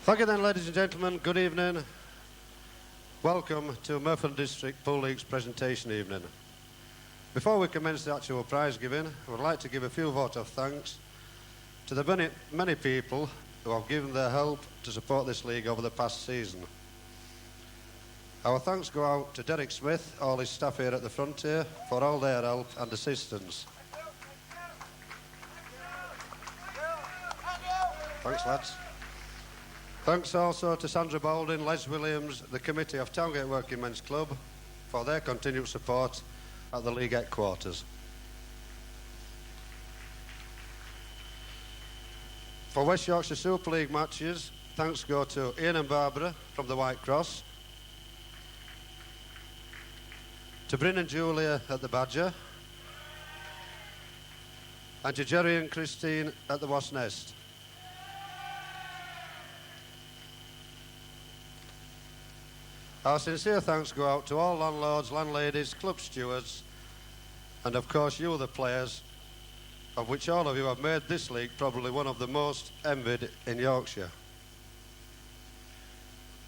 Thank you then, ladies and gentlemen. Good evening. Welcome to Mirfield District Pool League's presentation evening. Before we commence the actual prize giving, I would like to give a few votes of thanks to the many people who have given their help to support this league over the past season. Our thanks go out to Derek Smith, all his staff here at the Frontier, for all their help and assistance. Thanks, lads. Thanks also to Sandra Baldwin, Les Williams, the committee of Towngate Working Men's Club, for their continued support at the league headquarters. For West Yorkshire Super League matches, thanks go to Ian and Barbara from the White Cross, to Bryn and Julia at the Badger, and to Jerry and Christine at the Wasp Nest. Our sincere thanks go out to all landlords, landladies, club stewards, and of course you, the players, of which all of you have made this league probably one of the most envied in Yorkshire.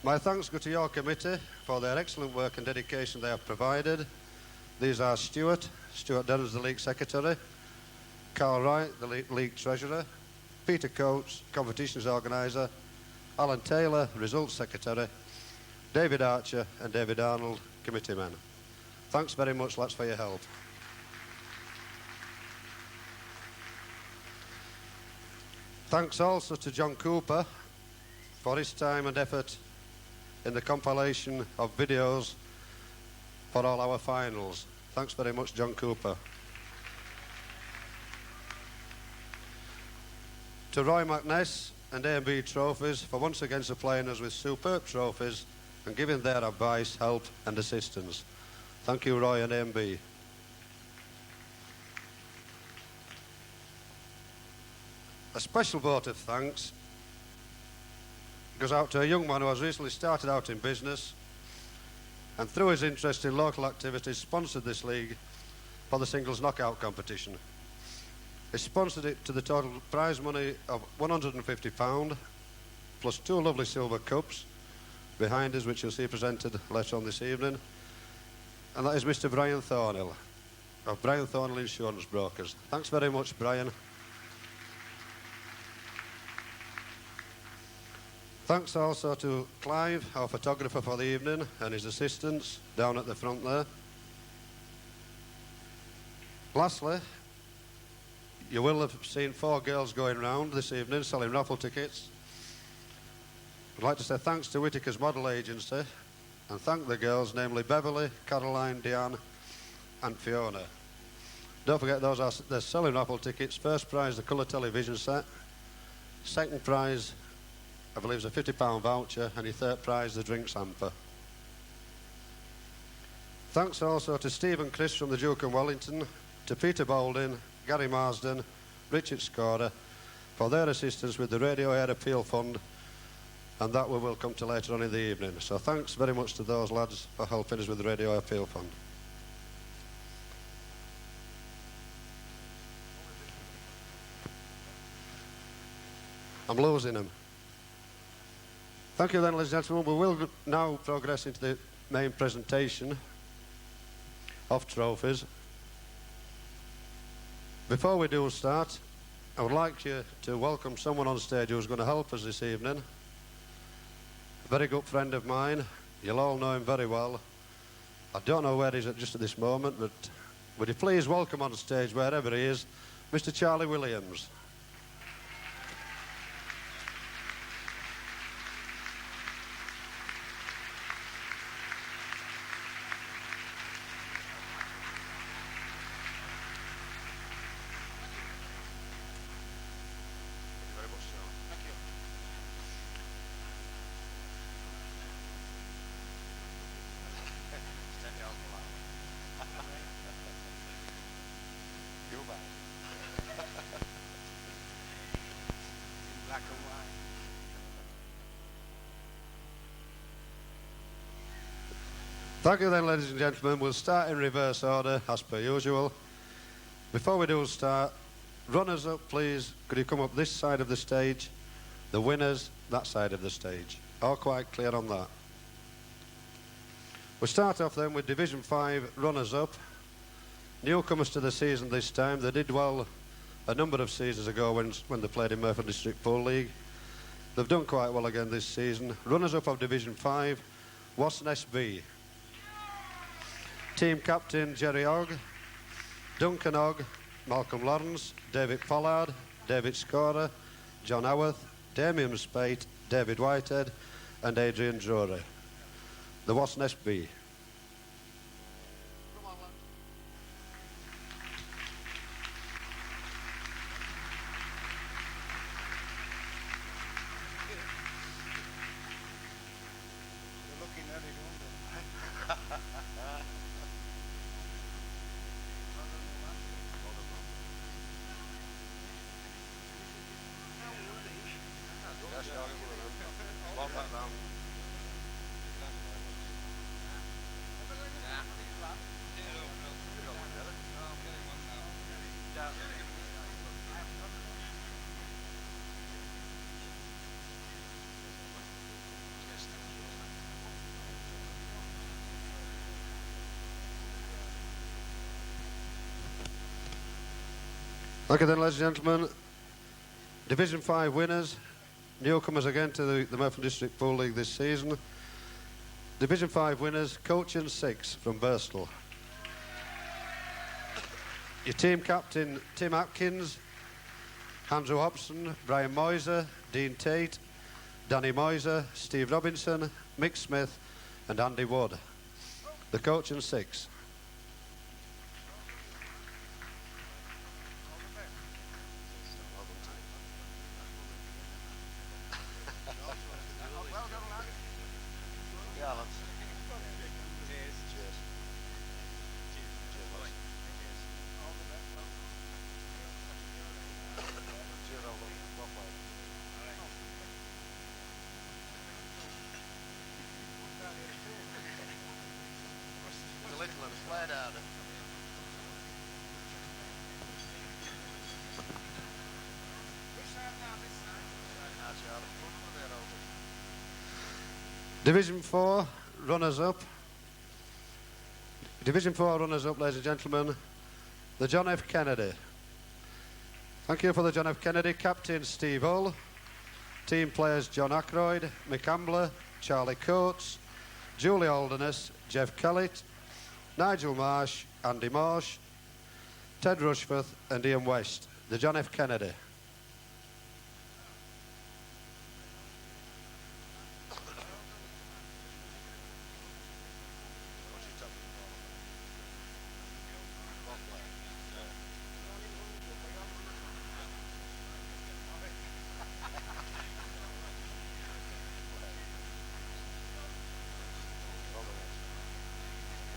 My thanks go to your committee for their excellent work and dedication they have provided. These are Stuart Durrans, the league secretary, Carl Wright, the league treasurer, Peter Tait, competitions organiser, Alan Taylor, results secretary, David Archer and David Arnold, committee men. Thanks very much, lads, for your help. Thanks also to John Cooper for his time and effort in the compilation of videos for all our finals. Thanks very much, John Cooper. To Roy McNess and A&B Trophies for once again supplying us with superb trophies and giving their advice, help and assistance. Thank you, Roy and A&B. A special vote of thanks goes out to a young man who has recently started out in business and through his interest in local activities sponsored this league for the singles knockout competition. He sponsored it to the total prize money of £150 plus 2 lovely silver cups behind us, which you'll see presented later on this evening, and that is Mr. Brian Thornhill of Brian Thornhill Insurance Brokers. Thanks very much, Brian. Thanks also to Clive, our photographer for the evening, and his assistants down at the front there. Lastly, you will have seen 4 girls going round this evening selling raffle tickets. I'd like to say thanks to Whittaker's Model Agency and thank the girls, namely Beverly, Caroline, Deanne and Fiona. Don't forget they're selling raffle tickets. First prize, the colour television set. Second prize, I believe, is a £50 voucher, and your third prize, the drinks hamper. Thanks also to Steve and Chris from the Duke and Wellington, to Peter Baldwin, Gary Marsden, Richard Scorer for their assistance with the Radio Aire Appeal Fund, and that we will come to later on in the evening. So thanks very much to those lads for helping us with the Radio Aire Appeal Fund. I'm losing them. Thank you then, ladies and gentlemen. We will now progress into the main presentation of trophies. Before we do start, I would like you to welcome someone on stage who's going to help us this evening. A very good friend of mine. You'll all know him very well. I don't know where he's at just at this moment, but would you please welcome on stage, wherever he is, Mr. Charlie Williams. Thank you then, ladies and gentlemen. We'll start in reverse order, as per usual. Before we do start, runners up, please. Could you come up this side of the stage? The winners, that side of the stage. All quite clear on that. We'll start off then with Division 5 runners-up. Newcomers to the season this time. They did well a number of seasons ago when they played in Mirfield District Pool League. They've done quite well again this season. Runners-up of Division 5, Wasness B. Team captain Jerry Ogg, Duncan Ogg, Malcolm Lawrence, David Pollard, David Scorer, John Howarth, Damien Spate, David Whitehead and Adrian Drury. The Wasness B. Okay then, ladies and gentlemen, Division 5 winners, newcomers again to the Mirfield District Pool League this season. Division 5 winners, Coaching 6 from Birstall. Your team captain, Tim Atkins, Andrew Hobson, Brian Moyser, Dean Tait, Danny Moyser, Steve Robinson, Mick Smith and Andy Wood. The Coaching 6. Division 4 runners-up. Division 4 runners-up, ladies and gentlemen, the John F. Kennedy. Thank you for the John F. Kennedy. Captain Steve Hull. Team players John Ackroyd, Mick Ambler, Charlie Coates, Julie Aldeness, Jeff Kellett, Nigel Marsh, Andy Marsh, Ted Rushforth and Ian West. The John F. Kennedy.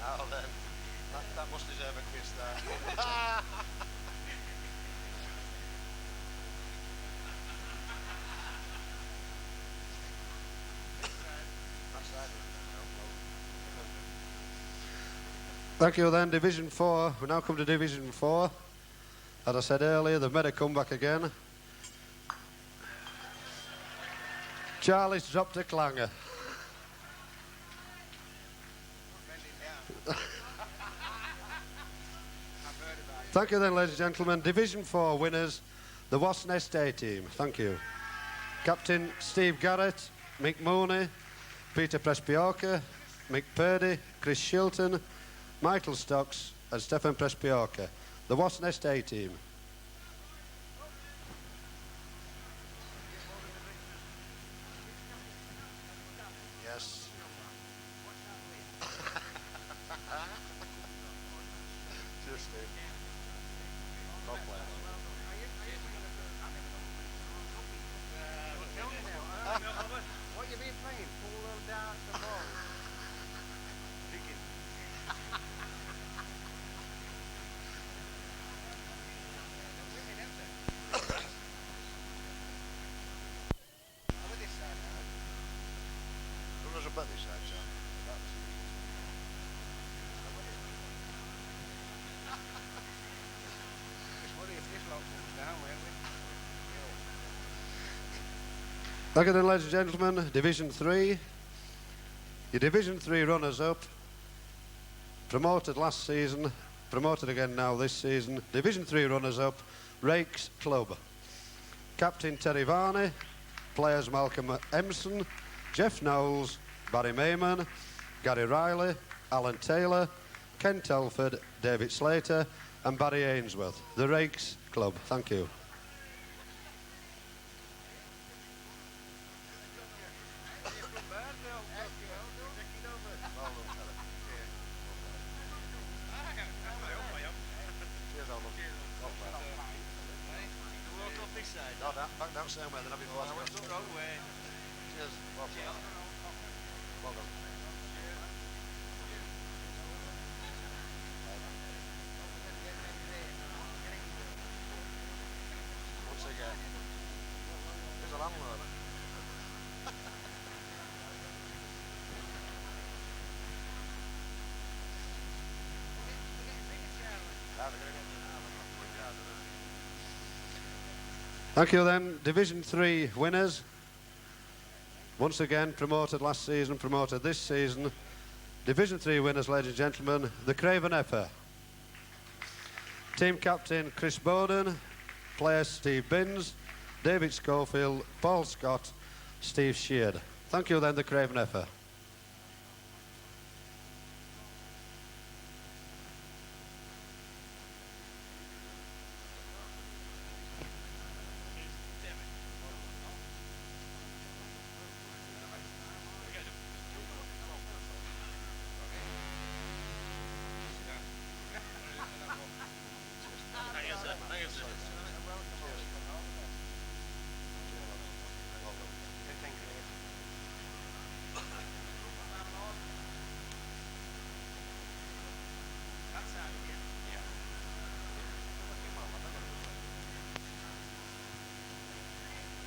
Now then, that must deserve a quiz there. Thank you then, Division 4. We now come to Division 4. As I said earlier, they've made a comeback again. Charlie's dropped a clanger. Thank you then, ladies and gentlemen. Division 4 winners, the Wasness A team. Thank you. Captain Steve Garrett, Mick Mooney, Peter Prespiorka, Mick Purdy, Chris Shilton, Michael Stocks and Stefan Prespiorka. The Wasness A team. Yes. Cheers, Steve. Top player. What you been playing? Pool or darts or balls? Runners up at this side, John. It's funny if this lot comes down, won't we? Thank you then, ladies and gentlemen. Division 3. Your Division 3 runners-up, promoted last season, promoted again now this season. Division 3 runners-up, Rakes Club. Captain Terry Varney, players Malcolm Emson, Jeff Knowles, Barry Mayman, Gary Riley, Alan Taylor, Ken Telford, David Slater and Barry Ainsworth. The Rakes Club. Thank you. No, back down same way, then I'll be forced to go. Wrong way. Cheers. Well done. Well done. Once again. Here's a landlord. Thank you then. Division 3 winners. Once again, promoted last season, promoted this season. Division 3 winners, ladies and gentlemen, the Craven Effer. Team captain Chris Bowden, players Steve Binns, David Schofield, Paul Scott, Steve Sheard. Thank you then, the Craven Effer.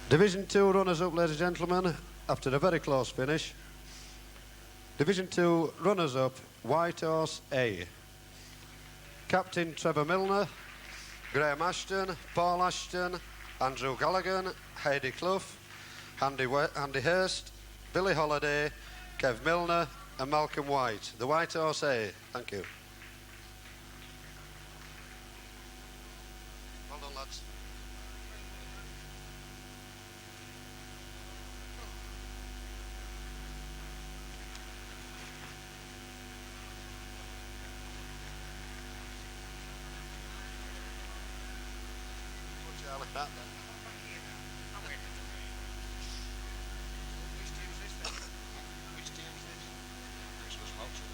Division 2 runners-up, ladies and gentlemen, after a very close finish. Division 2 runners-up, White Horse A. Captain Trevor Milner, Graham Ashton, Paul Ashton, Andrew Gallagher, Heidi Clough, Andy Hurst, Billy Holiday, Kev Milner and Malcolm White. The White Horse A. Thank you. Well done, lads. Charlie, that then. Which team's this? This was Malcolm.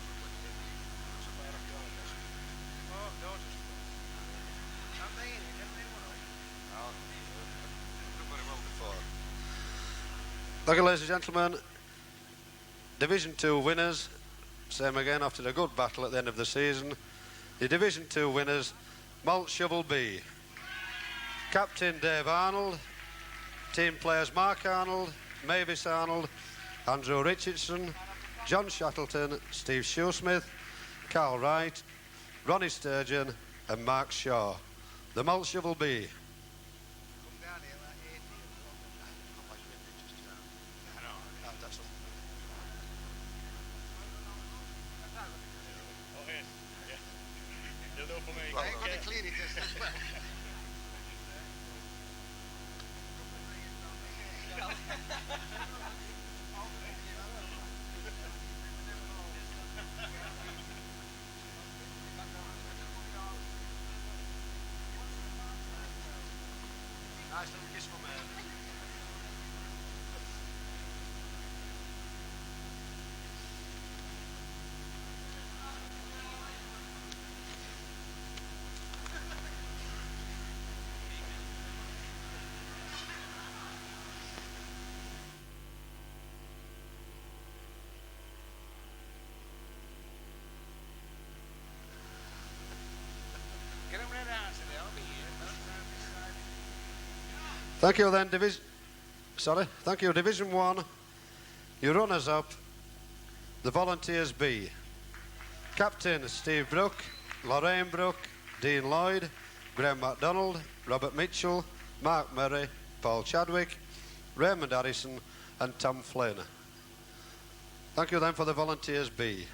It's a pair of guys. Oh, daughters. I'm paying it, every one. Oh, done very well before. Thank you, ladies and gentlemen. Division 2 winners. Same again after a good battle at the end of the season. The Division 2 winners, Malt Shovel B. Captain Dave Arnold, team players Mark Arnold, Mavis Arnold, Andrew Richardson, John Shackleton, Steve Shoesmith, Carl Wright, Ronnie Sturgeon and Mark Shaw. The Malt Shovel B. Come down here like 80 Not like windy, just that's all. Oh, yes. Yeah. You'll do for me. Well, I ain't got to clean it just as well. Nice little kiss from me. Get them red out today, I'll be here. Don't stand this side. Thank you then, Thank you, Division 1. Your runners-up, the Volunteers B. Captain Steve Brook, Lorraine Brook, Dean Lloyd, Graham MacDonald, Robert Mitchell, Mark Murray, Paul Chadwick, Raymond Harrison and Tom Flynn. Thank you then for the volunteers B.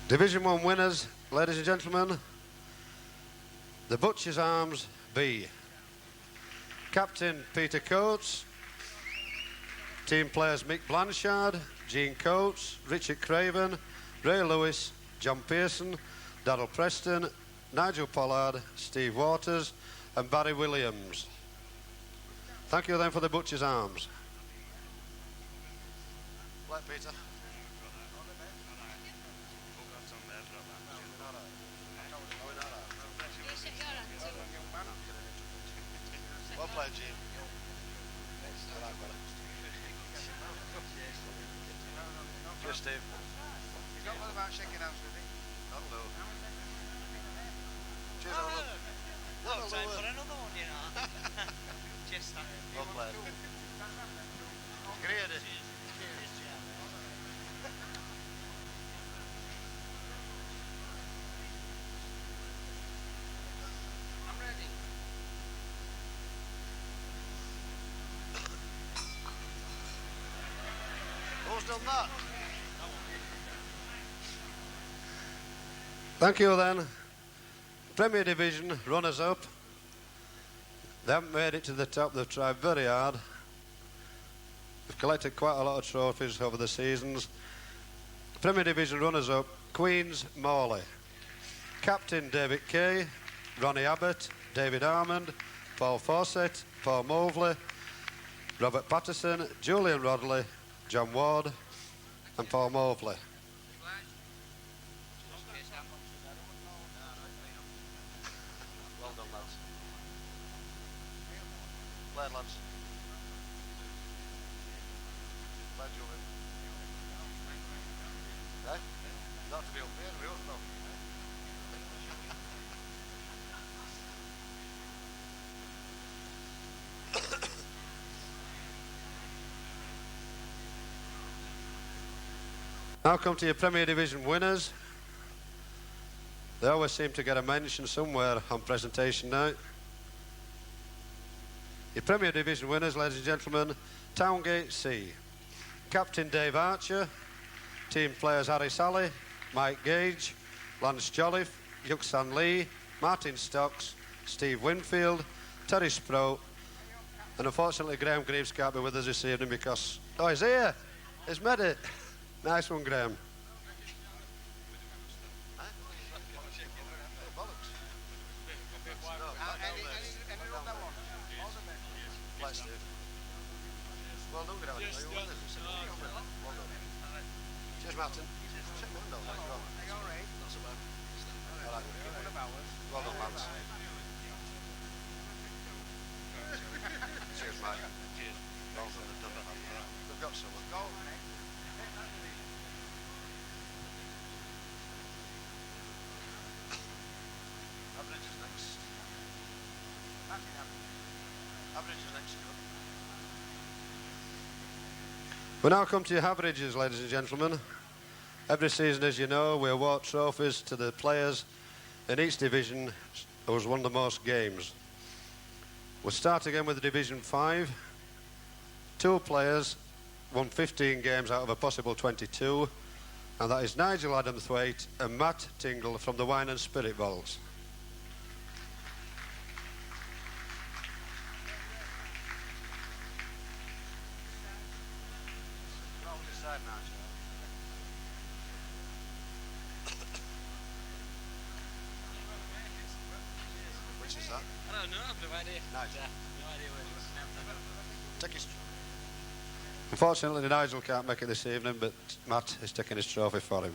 Division 1 winners, ladies and gentlemen, the Butchers Arms B. Captain Peter Coates, team players Mick Blanchard, Gene Coates, Richard Craven, Ray Lewis, John Pearson, Darryl Preston, Nigel Pollard, Steve Waters and Barry Williams. Thank you then for the Butchers Arms. Let Peter. Well played, Gene. Cheers, Steve. You don't know about shaking hands with me? That'll do. Cheers, Oh, Alan. no. No time for another one, you know. Just that. Well played. Great. I'm ready. Who's done that? Thank you then. Premier Division runners up. They haven't made it to the top, they've tried very hard. They've collected quite a lot of trophies over the seasons. Premier Division runners up, Queen's Morley. Captain David Kay, Ronnie Abbott, David Armand, Paul Fawcett, Paul Moveley, Robert Patterson, Julian Rodley, John Ward and Paul Moveley. Well done, lads. Played, lads. Played, Julian. Eh? Not to be up here, we don't know. Now come to your Premier Division winners. They always seem to get a mention somewhere on presentation night. Your Premier Division winners, ladies and gentlemen, Towngate C. Captain Dave Archer, team players Harry Sally, Mike Gage, Lance Jolliffe, Yuxan Lee, Martin Stocks, Steve Winfield, Terry Sprout, and unfortunately Graham Greaves can't be with us this evening because... Oh, he's here! He's made it! Nice one, Graham. Well done, Graham. Cheers, Martin. Check the window. Are you all right? Not so bad. All right. One of ours. Well done, lads. Cheers, Mike. Cheers. Well done, they've done that. They've got someone. Go. Average is next. Average is next. We now come to your averages, ladies and gentlemen. Every season, as you know, we award trophies to the players in each division who has won the most games. We'll start again with Division 5. 2 players won 15 games out of a possible 22, and that is Nigel Adamthwaite and Matt Tingle from the Wine and Spirit Vaults. Which is that? I don't know, I've no idea. Nigel. No idea where it is. Take his... Unfortunately, Nigel can't make it this evening, but Matt is taking his trophy for him.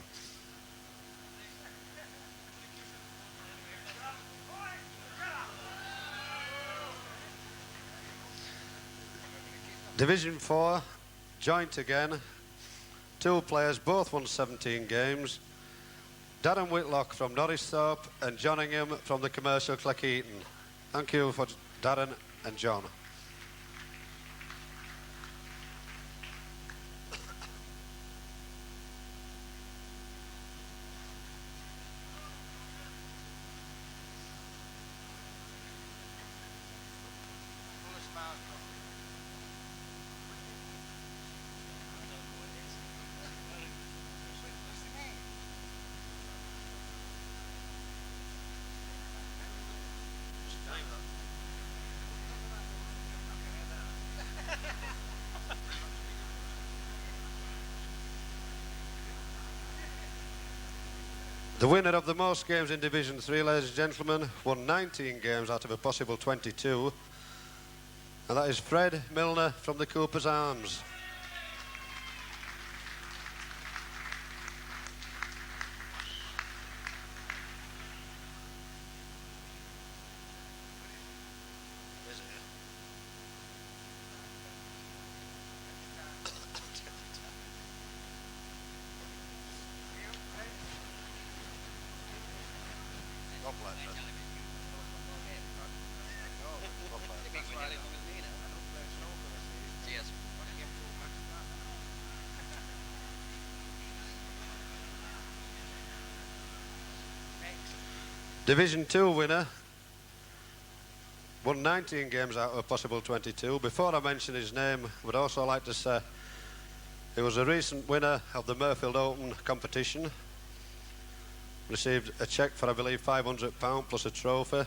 Division 4, joint again. 2 players, both won 17 games. Darren Whitlock from Norristhorpe and John Ingham from the commercial Cleckheaton. Thank you for Darren and John. The winner of the most games in Division 3, ladies and gentlemen, won 19 games out of a possible 22. And that is Fred Milner from the Cooper's Arms. Division 2 winner, won 19 games out of a possible 22. Before I mention his name, I would also like to say he was a recent winner of the Mirfield Open competition. Received a cheque for, I believe, £500 plus a trophy.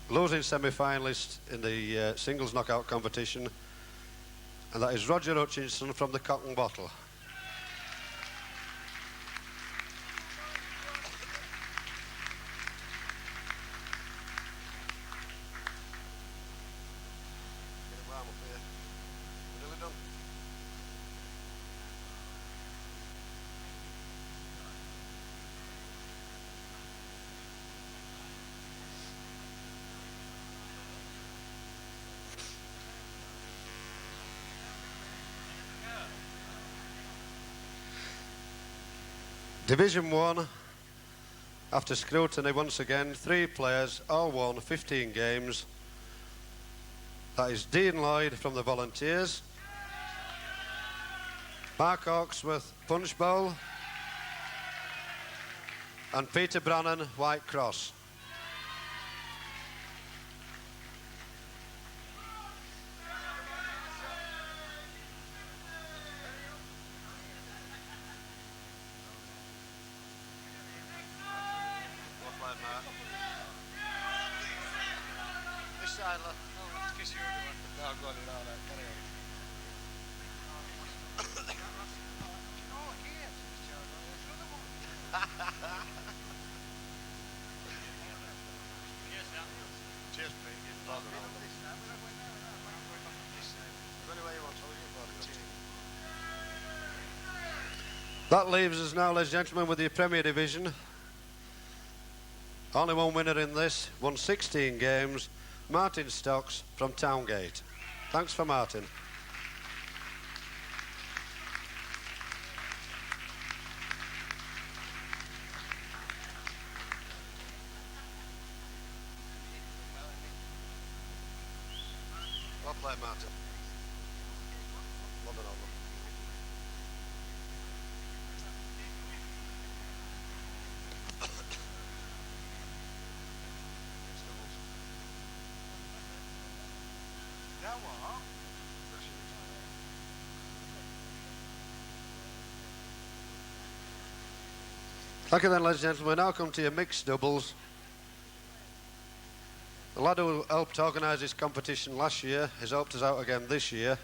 Losing semi-finalist in the singles knockout competition, and that is Roger Hutchinson from the Cotton Bottle. Division 1, after scrutiny once again, 3 players, all won 15 games. That is Dean Lloyd from the Volunteers, Mark Hawksworth, Punch Bowl, and Peter Brannan, White Cross. That leaves us now, ladies and gentlemen, with the Premier Division. Only one winner in this, won 16 games, Martin Stocks from Towngate. Thanks for Martin. Well played, Martin. Love it over. Thank you then, ladies and gentlemen. We now come to your mixed doubles. The lad who helped organise this competition last year has helped us out again this year.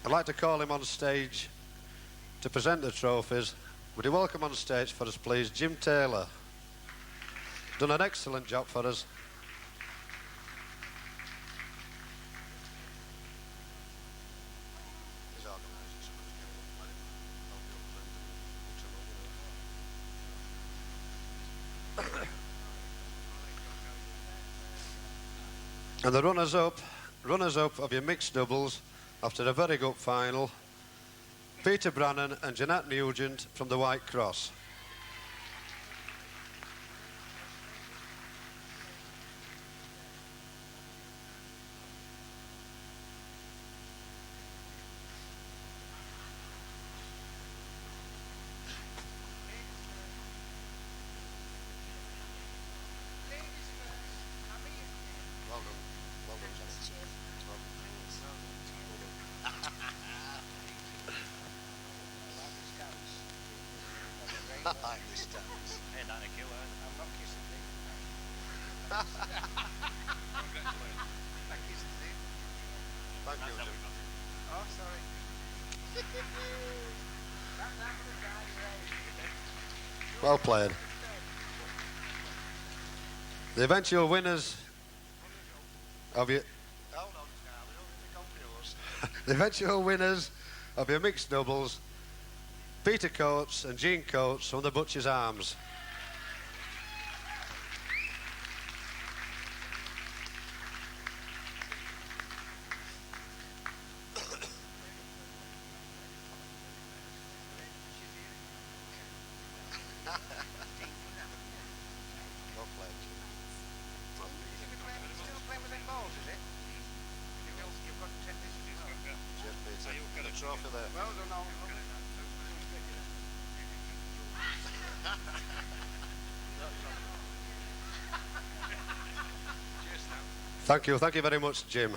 I'd like to call him on stage to present the trophies. Would you welcome on stage for us, please, Jim Taylor. Done an excellent job for us. And the runners-up of your mixed doubles after a very good final, Peter Brannan and Jeanette Nugent from the White Cross. I like this dance. Ain't that a killer? I'm not kissing Dick. Congratulations. I kissed Dick. Thank you, That's how Jim. we got it. Oh, sorry. That's that for the side, right? Well played. The eventual winners of your Hold on, Carl. We don't get the confused. the eventual winners of your mixed doubles, Peter Coates and Jean Coates from the Butcher's Arms. Well played, Jim. Still playing with them balls, is it? You've got to take this. Cheers, Peter. Got a trophy there. Well done, all. Cheers, now. Thank you very much, Jim.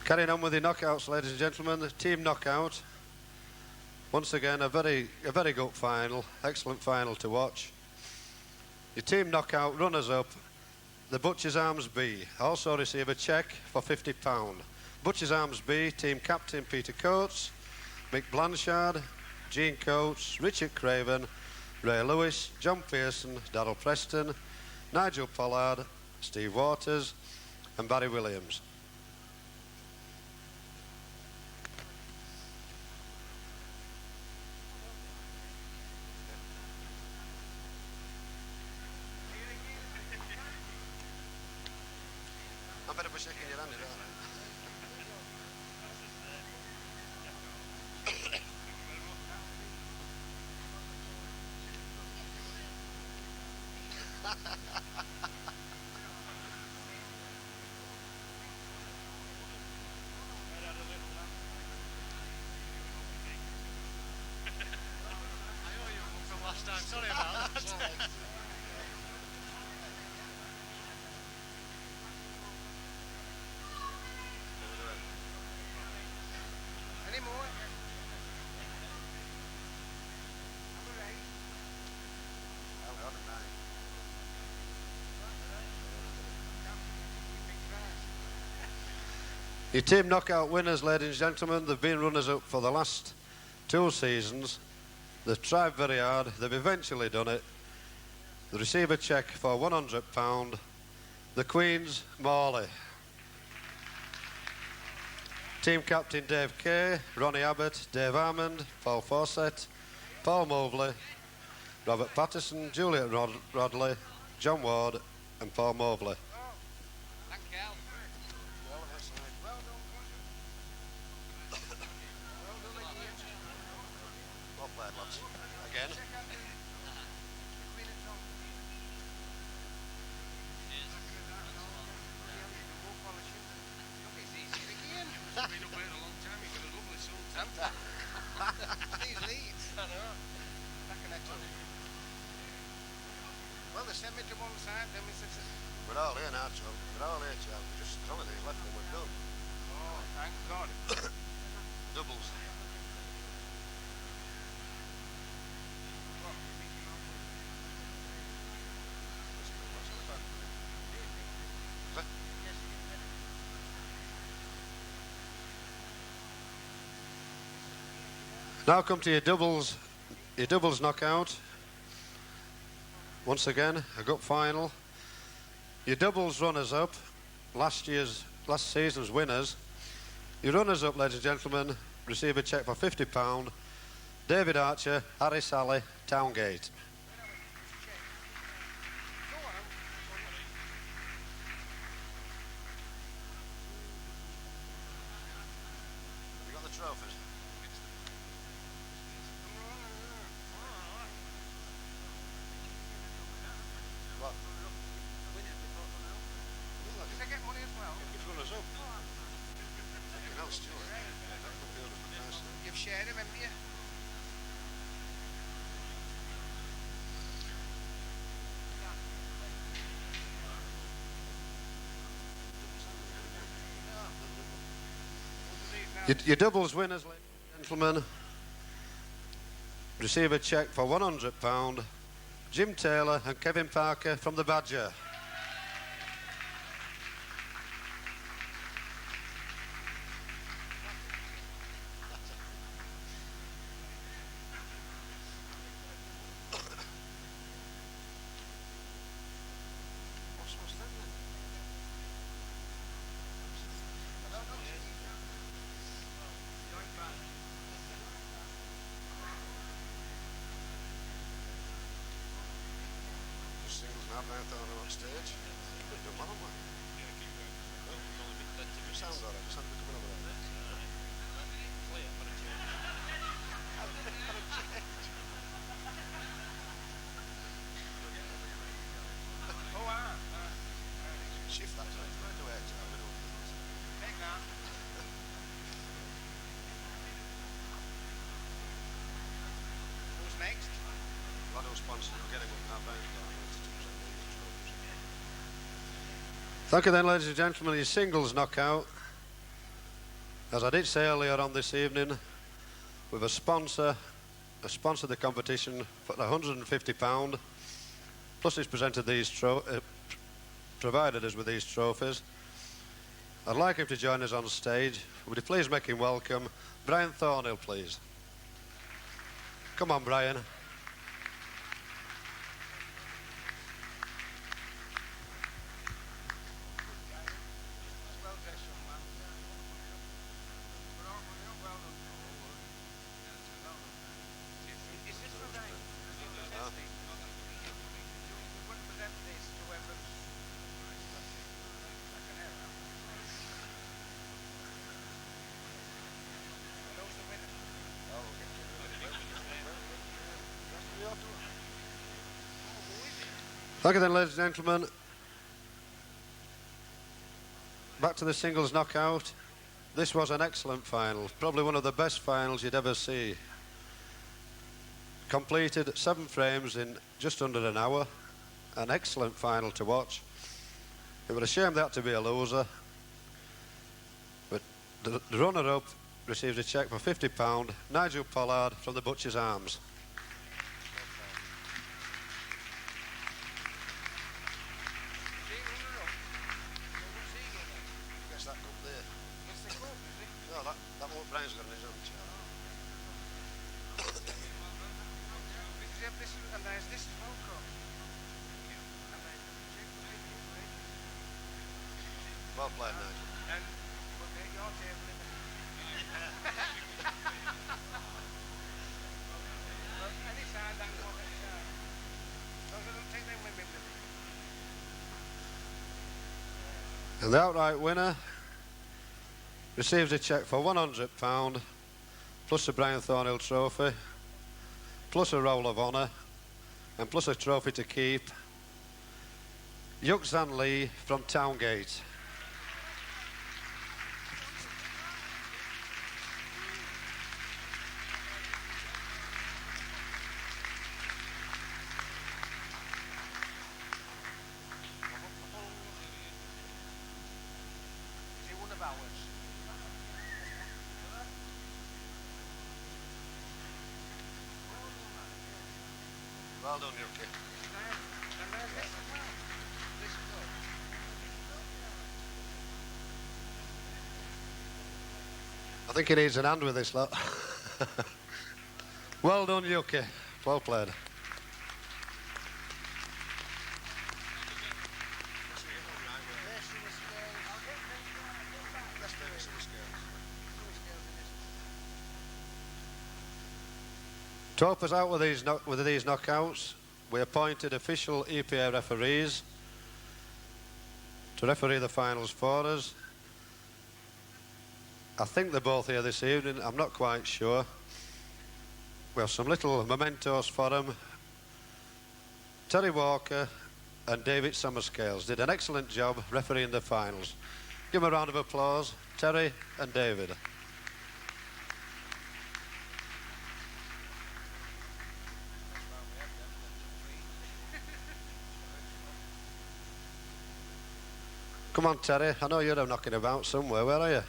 Carrying on with the knockouts, ladies and gentlemen, the team knockout. Once again, a very good final, excellent final to watch. Your team knockout runners-up, the Butcher's Arms B, also receive a cheque for £50. Butcher's Arms B, team captain Peter Coates, Mick Blanchard, Jean Coates, Richard Craven, Ray Lewis, John Pearson, Darryl Preston, Nigel Pollard, Steve Waters and Barry Williams. I better be shaking your hand, aren't I? From last time, sorry about that. Any more? Number 8. Well done, mate. Your team knockout winners, ladies and gentlemen, they've been runners-up for the last 2 seasons. They've tried very hard, they've eventually done it. They receive a cheque for £100. The Queen's Morley. Team captain Dave Kay, Ronnie Abbott, Dave Armand, Paul Fawcett, Paul Mobley, Robert Patterson, Juliet Rodley, John Ward and Paul Mobley. Thank you, Al. Well, that's right. Well done. Well done again. Well played, lads. Again. Check out the Queen and Tom. Look, it's easy again. Been up here a long time. You've got a lovely sultan. These leads. I know. Back in that time. Well, they sent me to one side, then we said, We're all here now, John. We're all here, John. Just there's only these left and we're done. oh, thank God. Doubles. Now come to your doubles knockout. Once again, a good final. Your doubles runners-up, last season's winners. Your runners-up, ladies and gentlemen, receive a cheque for £50. David Archer, Harry Sally, Towngate. Have you got the trophies? What? Did I get money as well? Which one is up? Fucking hell, Stuart. That could be nice. You've shared him, haven't you? Your doubles winners, ladies and gentlemen, receive a cheque for £100. Jim Taylor and Kevin Parker from the Badger. What's that then? Just singles now, I thought I'm on stage. We've done well, haven't we? Well, it sounds alright, just haven't coming over there. Shift that time, right away, Take that. Who's next? Lotto sponsors are getting up now, bank down, 92% of these trophies. Thank you then, ladies and gentlemen, your singles knockout. As I did say earlier on this evening, with a sponsor the competition for £150, plus he's presented these provided us with these trophies. I'd like him to join us on stage. Would you please make him welcome? Brian Thornhill, please. Come on, Brian. Is this for Ryan? We wouldn't present this to whoever's... Those the winners. Thank you then, ladies and gentlemen. Back to the singles knockout. This was an excellent final, probably one of the best finals you'd ever see. Completed 7 frames in just under an hour. An excellent final to watch. It was a shame that to be a loser. But the runner-up receives a cheque for £50, Nigel Pollard from the Butcher's Arms. Guess that cup there. No, that what Brian's got in his own chair. And there's this as well, Carl. Well played, Nigel. And we'll get your table in there. Any side, that one, any side. Those that don't take them women with them. And the outright winner receives a cheque for £100, plus a Brian Thornhill trophy, plus a Roll of Honour, and plus a trophy to keep. Yuxan Lee from Towngate. Is he one of ours? Well done, your kid. And there's this as well. This is good. I think he needs an hand with this lot. Well done, Yuki. Well played. To help us out with these knockouts, we appointed official EPA referees to referee the finals for us. I think they're both here this evening, I'm not quite sure. We have some little mementos for them. Terry Walker and David Summerscales did an excellent job refereeing the finals. Give them a round of applause, Terry and David. Come on, Terry, I know you're knocking about somewhere. Where are you?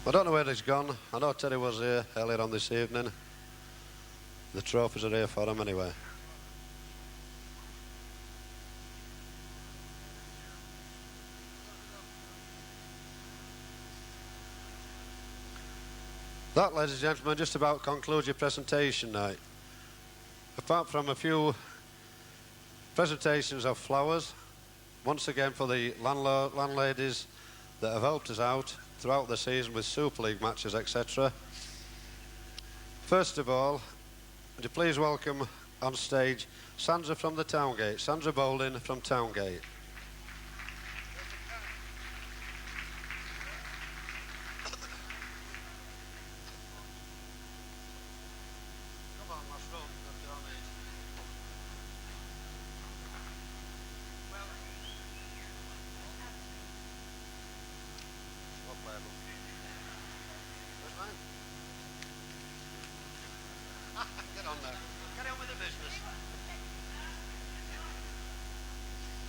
I don't know where he's gone. I know Terry was here earlier on this evening. The trophies are here for him anyway. That, ladies and gentlemen, just about concludes your presentation night. Apart from a few presentations of flowers, once again for the landladies that have helped us out throughout the season with Super League matches, etc. First of all, would you please welcome on stage Sandra from the Towngate, Sandra Bowling from Towngate. Get on there. Get on with the business.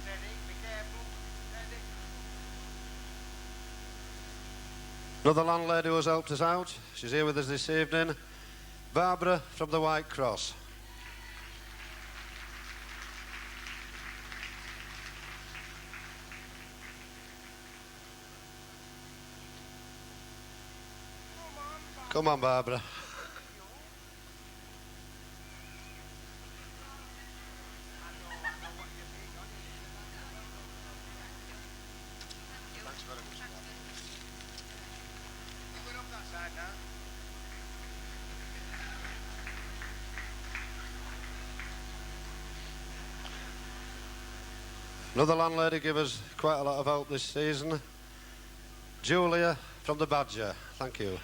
Steady, be careful. Steady. Another landlady who has helped us out, she's here with us this evening, Barbara from the White Cross. Come on, Barbara. Thanks very much. You go up that side now. Another landlady gave us quite a lot of help this season, Julia from the Badger. Thank you.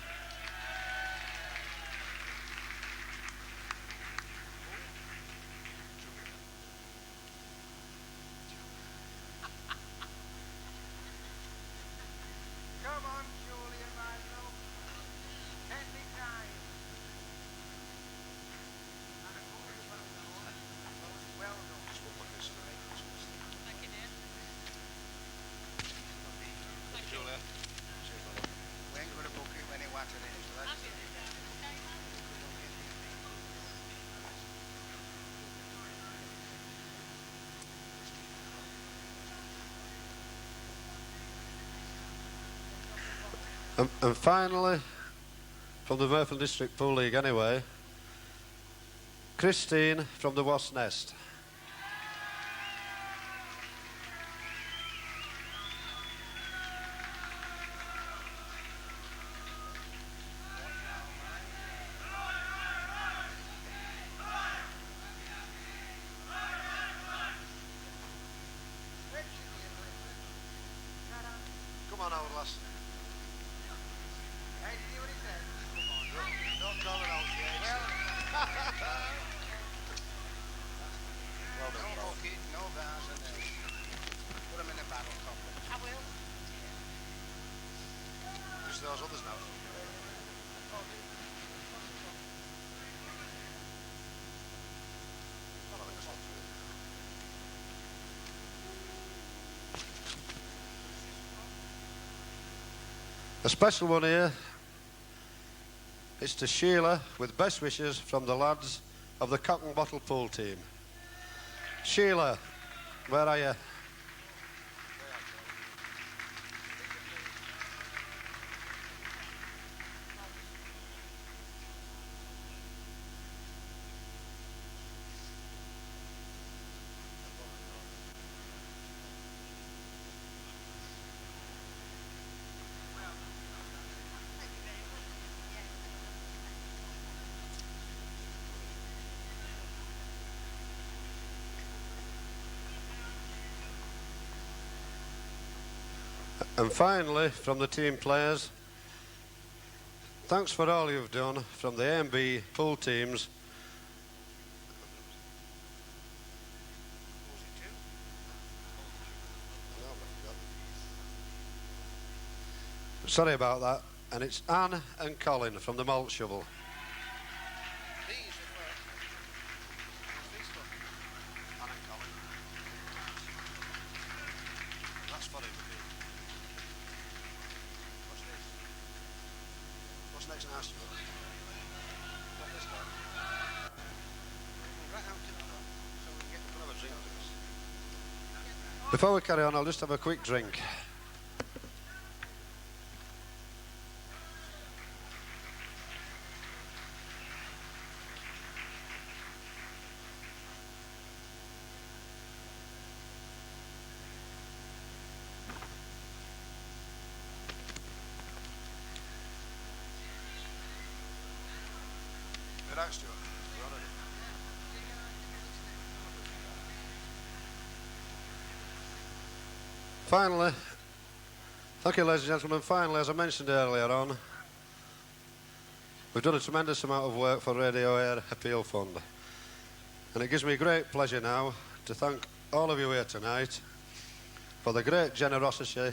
Come on, Julia, my love. Take me time. Well done. Just one look this way. Thank you, dear. Thank you. Julia. Cheers, my love. We ain't gonna book it when he wanted it, so that's Thank you. Okay. And finally, from the Mirfield District Pool League anyway, Christine from the Wasp Nest. Come on, old lass. Hey, did you hear what he said? Don't call it out yet. Well No done, bro. hockey, no bars and this. Put them in a barrel copper. I will. Just those others now. Well, I think it's not true. A special one here. It's to Sheila with best wishes from the lads of the Cock and Bottle Pool team. Sheila, where are you? And finally, from the team players, thanks for all you've done from the A and B pool teams. Sorry about that. And it's Anne and Colin from the Malt Shovel. Anne and Colin. That's funny. What's this? What's next in our store? Not this guy. Right out to the front, so we can get another drink with us. Before we carry on, I'll just have a quick drink. Good out, Stuart. Well done. Finally, thank you, ladies and gentlemen. Finally, as I mentioned earlier on, we've done a tremendous amount of work for Radio Aire Appeal Fund. And it gives me great pleasure now to thank all of you here tonight for the great generosity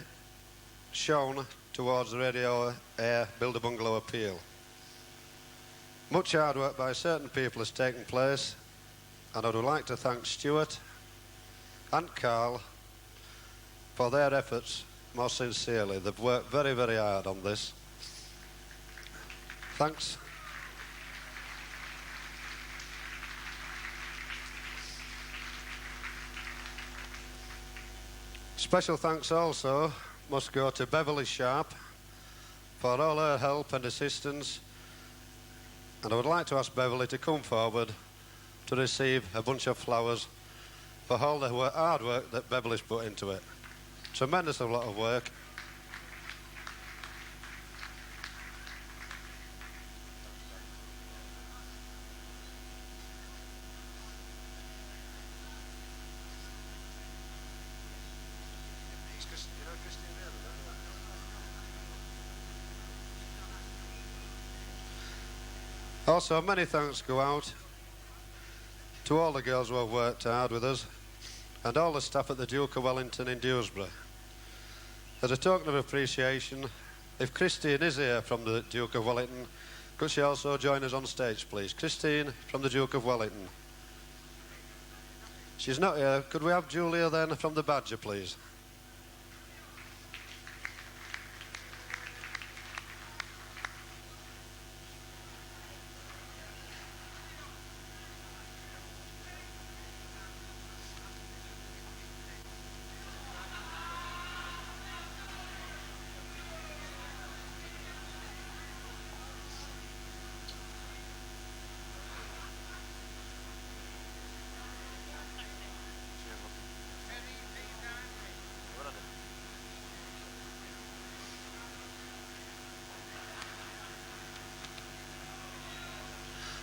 shown towards the Radio Aire Build a Bungalow appeal. Much hard work by certain people has taken place, and I would like to thank Stuart and Carl for their efforts most sincerely. They've worked very, very hard on this. Thanks. Special thanks also must go to Beverly Sharp for all her help and assistance. And I would like to ask Beverly to come forward to receive a bunch of flowers for all the hard work that Beverly's put into it. Tremendous a lot of work. You know Christine there? Also, many thanks go out to all the girls who have worked hard with us and all the staff at the Duke of Wellington in Dewsbury. As a token of appreciation, if Christine is here from the Duke of Wellington, could she also join us on stage, please? Christine from the Duke of Wellington. She's not here. Could we have Julia then from the Badger, please?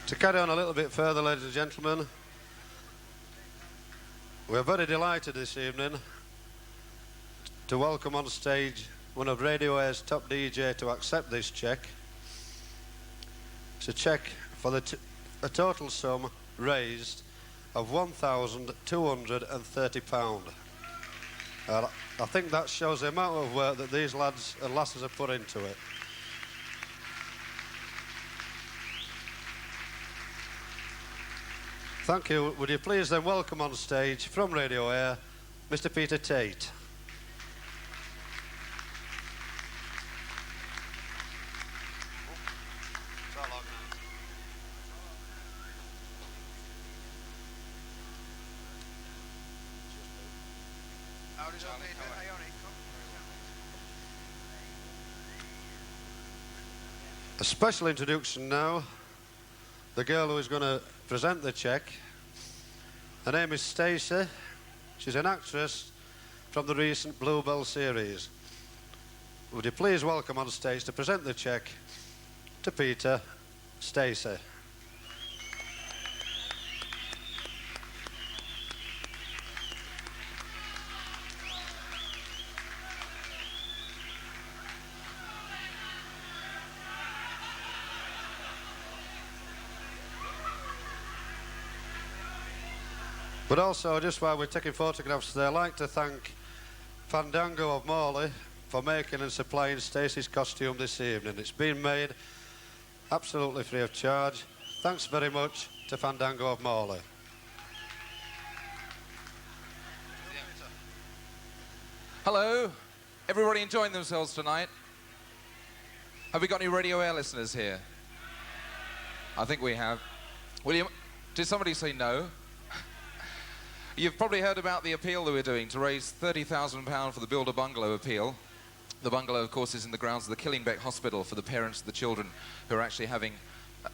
To carry on a little bit further, ladies and gentlemen, we're very delighted this evening to welcome on stage one of Radio Aire's top DJ to accept this cheque. It's a cheque for a total sum raised of £1,230. I think that shows the amount of work that these lads and lasses have put into it. Thank you. Would you please then welcome on stage from Radio Aire, Mr. Peter Tait. A special introduction now. The girl who is going to present the cheque. Her name is Stacey. She's an actress from the recent Bluebell series. Would you please welcome on stage to present the cheque to Peter, Stacey. But also, just while we're taking photographs there, I'd like to thank Fandango of Morley for making and supplying Stacey's costume this evening. It's been made absolutely free of charge. Thanks very much to Fandango of Morley. Hello, everybody enjoying themselves tonight? Have we got any Radio Aire listeners here? I think we have. William, did somebody say no? You've probably heard about the appeal that we're doing to raise £30,000 for the Build a Bungalow appeal. The bungalow, of course, is in the grounds of the Killingbeck Hospital for the parents of the children who are actually having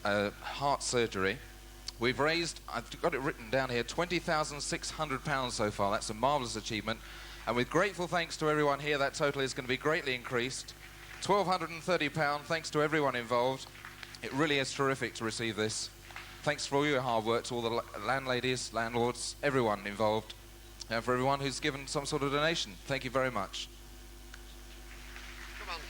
heart surgery. We've raised, I've got it written down here, £20,600 so far. That's a marvellous achievement. And with grateful thanks to everyone here, that total is going to be greatly increased. £1,230, thanks to everyone involved. It really is terrific to receive this. Thanks for all your hard work to all the landladies, landlords, everyone involved, and for everyone who's given some sort of donation. Thank you very much. Come on.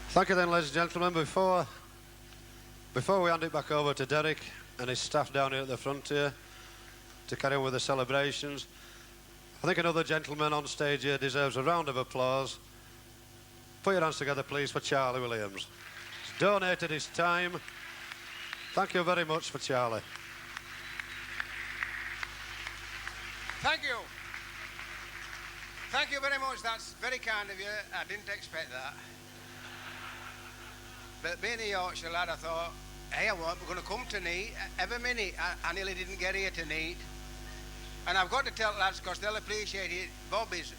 Thank you then, ladies and gentlemen. Before we hand it back over to Derek and his staff down here at the Frontier to carry on with the celebrations, I think another gentleman on stage here deserves a round of applause. Put your hands together, please, for Charlie Williams. He's donated his time. Thank you very much for Charlie. Thank you. Thank you very much. That's very kind of you. I didn't expect that. But being a Yorkshire lad, I thought, hey, we're going to come to Neat every minute. I nearly didn't get here to Neat. And I've got to tell lads, because they'll appreciate it, Bobby's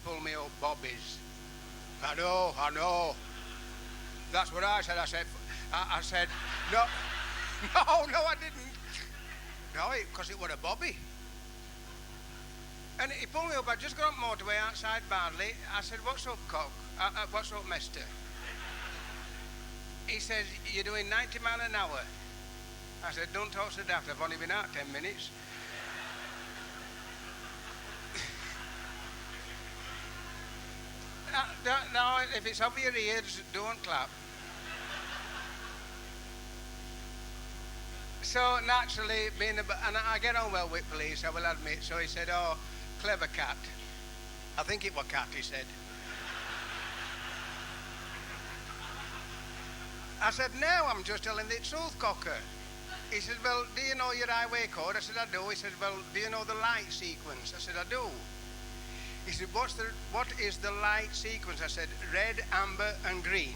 pulled me up, Bobby's. I know. That's what I said. I said, no, I didn't. No, because it was a Bobby. And he pulled me up. I just got on motorway outside Batley. I said, what's up, cock? What's up, mister? He says, you're doing 90 miles an hour. I said, don't talk so daft, I've only been out 10 minutes. No, if it's over your ears, don't clap. So naturally, and I get on well with police, I will admit. So he said, oh, clever cat. I think it was cat, he said. I said, no, I'm just telling the truth, cocker. He said, well, do you know your highway code? I said, I do. He said, well, do you know the light sequence? I said, I do. He said, what is the light sequence? I said, red, amber, and green.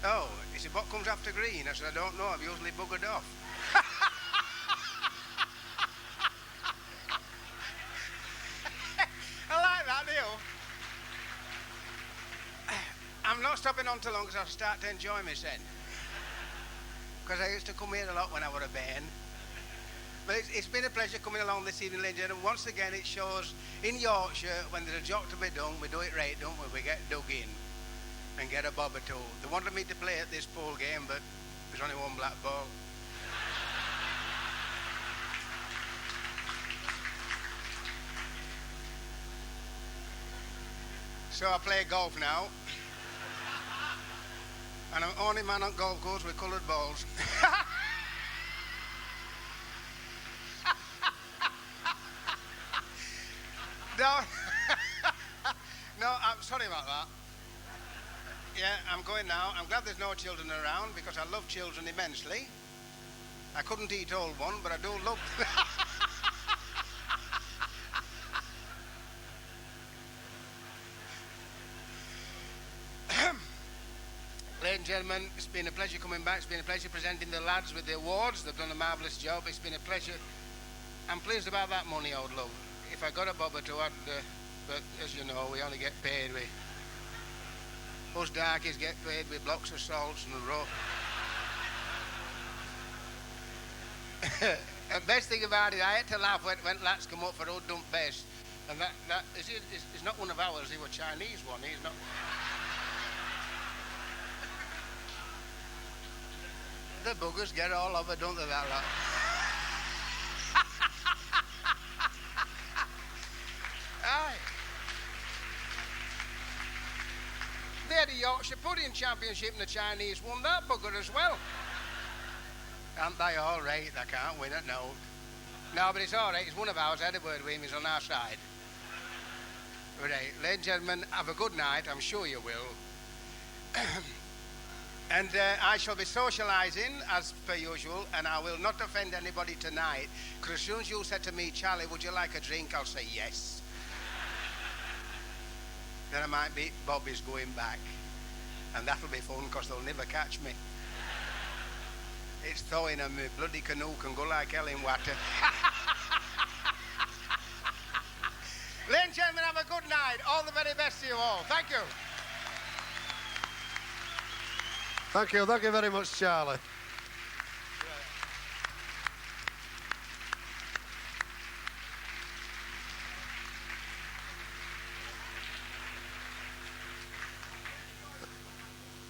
Oh, he said, what comes after green? I said, I don't know. I've usually buggered off. I like that, do you? I'm not stopping on too long because I'll start to enjoy myself. Because I used to come here a lot when I was a bairn. But it's been a pleasure coming along this evening, ladies and gentlemen. Once again, it shows in Yorkshire, when there's a job to be done, we do it right, don't we? We get dug in and get a bob or two. They wanted me to play at this pool game, but there's only one black ball. So I play golf now. And I'm the only man on golf course with coloured balls. No, I'm sorry about that. Yeah, I'm going now. I'm glad there's no children around because I love children immensely. I couldn't eat all one, but I do love Ladies and gentlemen, it's been a pleasure coming back. It's been a pleasure presenting the lads with the awards. They've done a marvellous job. It's been a pleasure. I'm pleased about that money, old love. If I got a bob or two, but as you know, we only get paid with... Us darkies get paid with blocks of salts and rope. The best thing about it, I had to laugh when lads come up for who done best. And that is not one of ours, he was a Chinese one. He's not... The buggers get all over, don't they, that lot? Aye. They had a Yorkshire Pudding Championship and the Chinese won that bugger as well. Aren't they all right? They can't win it, no. No, but it's all right. It's one of ours. I had a word with him. He's on our side. Right. Ladies and gentlemen, have a good night. I'm sure you will. And I shall be socialising as per usual, and I will not offend anybody tonight, because as soon as you said to me, Charlie, would you like a drink? I'll say yes. Then I might be Bobby's going back, and that'll be fun, because they'll never catch me. It's thawing and my bloody canoe can go like hell in water. Ladies and gentlemen, have a good night. All the very best to you all. Thank you. Thank you very much, Charlie.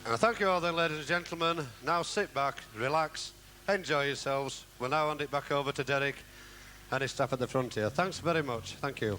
And thank you all then, ladies and gentlemen. Now sit back, relax, enjoy yourselves. We'll now hand it back over to Derek and his staff at the Frontier. Thanks very much. Thank you.